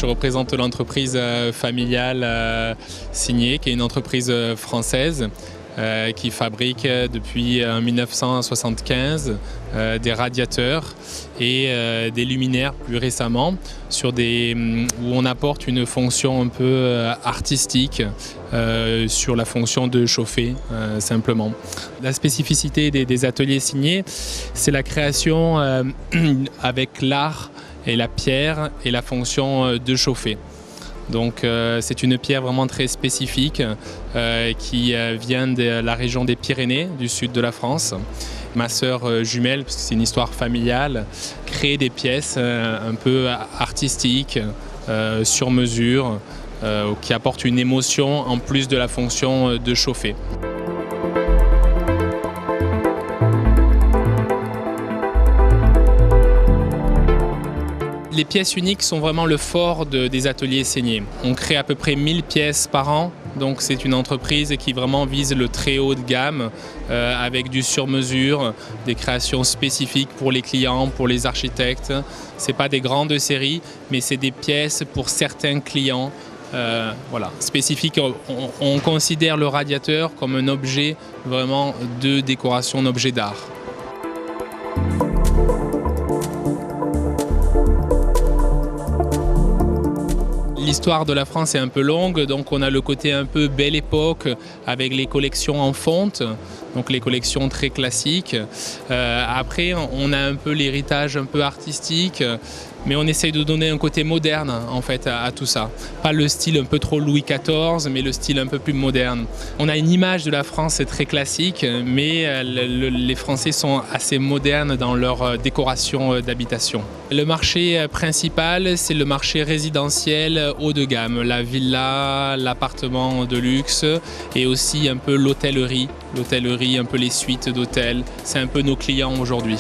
représente l'entreprise familiale Signé, qui est une entreprise française qui fabrique depuis 1975 des radiateurs et des luminaires plus récemment où on apporte une fonction un peu artistique sur la fonction de chauffer simplement. La spécificité des ateliers Signé, c'est la création avec l'art et la pierre et la fonction de chauffer. Donc c'est une pierre vraiment très spécifique qui vient de la région des Pyrénées, du sud de la France. Ma sœur jumelle, parce que c'est une histoire familiale, crée des pièces un peu artistiques, sur mesure, qui apportent une émotion en plus de la fonction de chauffer. Les pièces uniques sont vraiment le fort des ateliers Signé. On crée à peu près 1000 pièces par an, donc c'est une entreprise qui vraiment vise le très haut de gamme avec du sur-mesure, des créations spécifiques pour les clients, pour les architectes. Ce n'est pas des grandes séries, mais c'est des pièces pour certains clients spécifiques. On considère le radiateur comme un objet vraiment de décoration, un objet d'art. L'histoire de la France est un peu longue, donc on a le côté un peu belle époque avec les collections en fonte, donc les collections très classiques. Après, on a un peu l'héritage un peu artistique, mais on essaye de donner un côté moderne en fait à tout ça. Pas le style un peu trop Louis XIV, mais le style un peu plus moderne. On a une image de la France très classique, mais les Français sont assez modernes dans leur décoration d'habitation. Le marché principal, c'est le marché résidentiel haut de gamme, la villa, l'appartement de luxe et aussi un peu l'hôtellerie, un peu les suites d'hôtels. C'est un peu nos clients aujourd'hui.